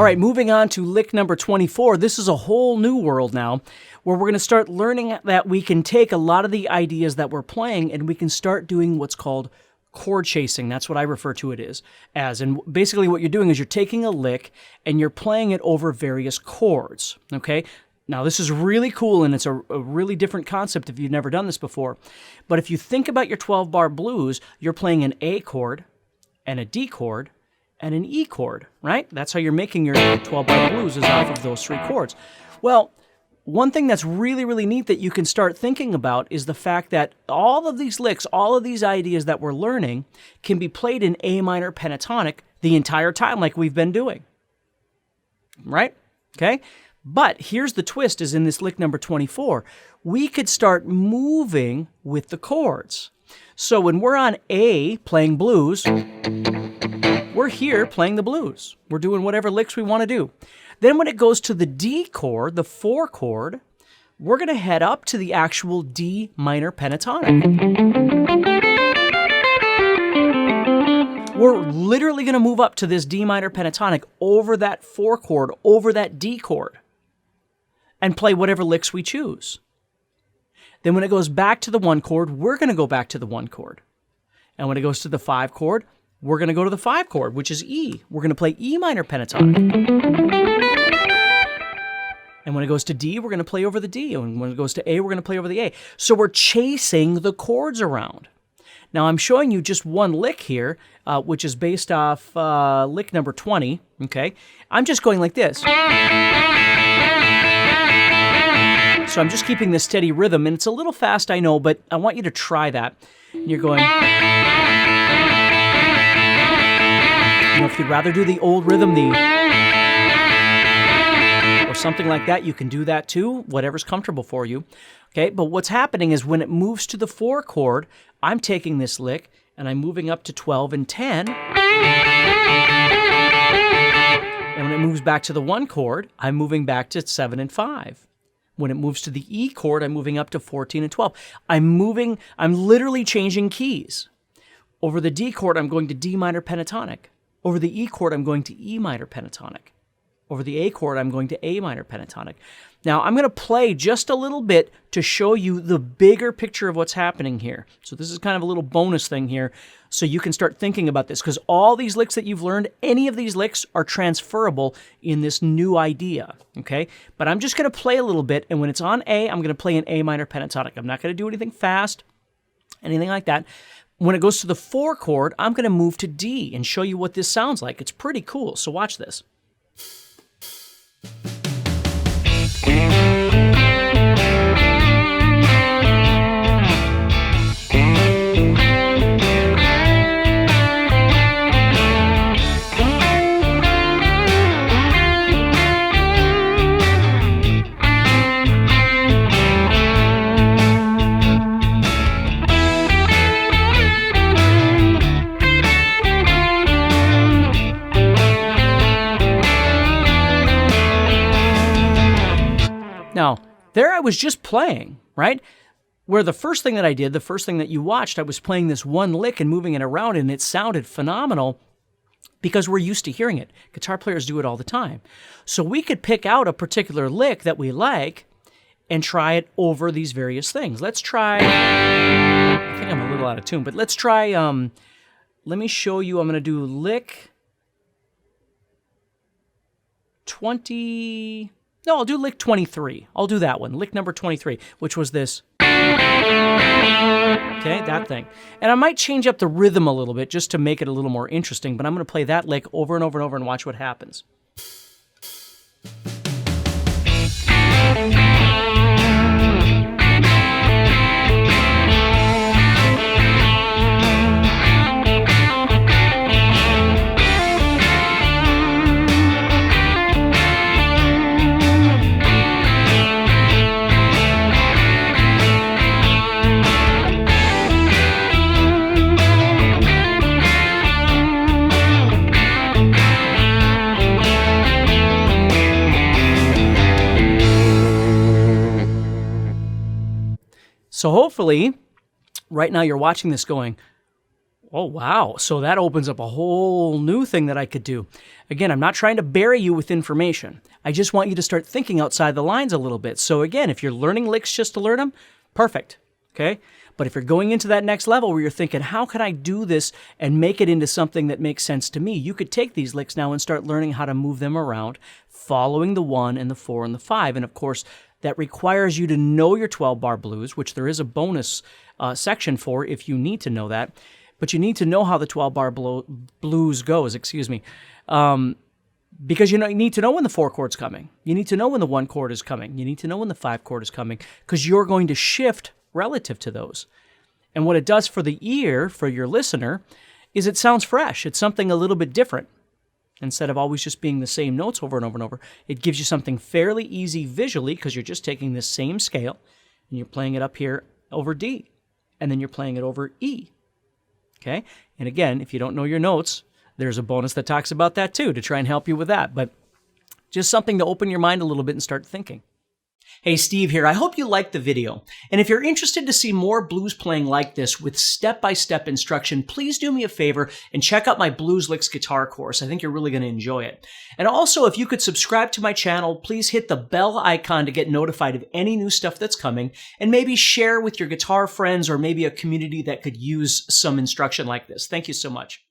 right, moving on to lick number 24. This is a whole new world now, where we're going to start learning that we can take a lot of the ideas that we're playing and we can start doing what's called chord chasing. That's what I refer to it as. And basically what you're doing is you're taking a lick and you're playing it over various chords, okay? Now, this is really cool, and it's a really different concept if you've never done this before. But if you think about your 12-bar blues, you're playing an A chord and a D chord and an E chord, right? That's how you're making your 12-bar blues, is off of those three chords. Well, one thing that's really, really neat that you can start thinking about is the fact that all of these licks, all of these ideas that we're learning can be played in A minor pentatonic the entire time like we've been doing, right? Okay? But here's the twist, is in this lick number 24, we could start moving with the chords. So when we're on A playing blues, we're here playing the blues. We're doing whatever licks we want to do. Then when it goes to the D chord, the 4 chord, we're going to head up to the actual D minor pentatonic. We're literally going to move up to this D minor pentatonic over that 4 chord, over that D chord, and play whatever licks we choose. Then when it goes back to the 1 chord, we're going to go back to the 1 chord. And when it goes to the 5 chord, we're going to go to the 5 chord, which is E. We're going to play E minor pentatonic. And when it goes to D, we're going to play over the D. And when it goes to A, we're going to play over the A. So we're chasing the chords around. Now, I'm showing you just one lick here, which is based off lick number 20, okay? I'm just going like this. So I'm just keeping this steady rhythm, and it's a little fast, I know, but I want you to try that. And you're going... You know, if you'd rather do the old rhythm, or something like that, you can do that too, whatever's comfortable for you. Okay, but what's happening is when it moves to the 4 chord, I'm taking this lick, and I'm moving up to 12 and 10. And when it moves back to the 1 chord, I'm moving back to 7 and 5. When it moves to the E chord, I'm moving up to 14 and 12. I'm literally changing keys. Over the D chord, I'm going to D minor pentatonic. Over the E chord, I'm going to E minor pentatonic. Over the A chord, I'm going to A minor pentatonic. Now, I'm going to play just a little bit to show you the bigger picture of what's happening here. So this is kind of a little bonus thing here, so you can start thinking about this, because all these licks that you've learned, any of these licks are transferable in this new idea, okay? But I'm just going to play a little bit, and when it's on A, I'm going to play an A minor pentatonic. I'm not going to do anything fast, anything like that. When it goes to the 4 chord, I'm going to move to D and show you what this sounds like. It's pretty cool, so watch this. Now, there I was just playing, right? Where the first thing that I did, the first thing that you watched, I was playing this one lick and moving it around, and it sounded phenomenal because we're used to hearing it. Guitar players do it all the time. So we could pick out a particular lick that we like and try it over these various things. Let's try, I think I'm a little out of tune, but let's try, let me show you, I'm going to do lick 20... No, I'll do lick 23. I'll do that one, lick number 23, which was this. Okay, that thing. And I might change up the rhythm a little bit just to make it a little more interesting, but I'm going to play that lick over and over and over and watch what happens. So hopefully, right now you're watching this going, Oh, wow. So that opens up a whole new thing that I could do. Again, I'm not trying to bury you with information. I just want you to start thinking outside the lines a little bit. So again, if you're learning licks just to learn them, perfect. Okay? But if you're going into that next level where you're thinking, how can I do this and make it into something that makes sense to me? You could take these licks now and start learning how to move them around, following the 1 and the 4 and the 5. And of course, that requires you to know your 12-bar blues, which there is a bonus section for if you need to know that. But you need to know how the 12-bar blues goes, because you need to know when the 4 chord's coming. You need to know when the 1 chord is coming. You need to know when the 5 chord is coming, because you're going to shift relative to those. And what it does for the ear, for your listener, is it sounds fresh. It's something a little bit different. Instead of always just being the same notes over and over and over, it gives you something fairly easy visually, because you're just taking this same scale and you're playing it up here over D, and then you're playing it over E. Okay? And again, if you don't know your notes, there's a bonus that talks about that too, to try and help you with that. But just something to open your mind a little bit and start thinking. Hey, Steve here. I hope you liked the video. And if you're interested to see more blues playing like this with step-by-step instruction, please do me a favor and check out my Blues Licks guitar course. I think you're really going to enjoy it. And also, if you could subscribe to my channel, please hit the bell icon to get notified of any new stuff that's coming, and maybe share with your guitar friends or maybe a community that could use some instruction like this. Thank you so much.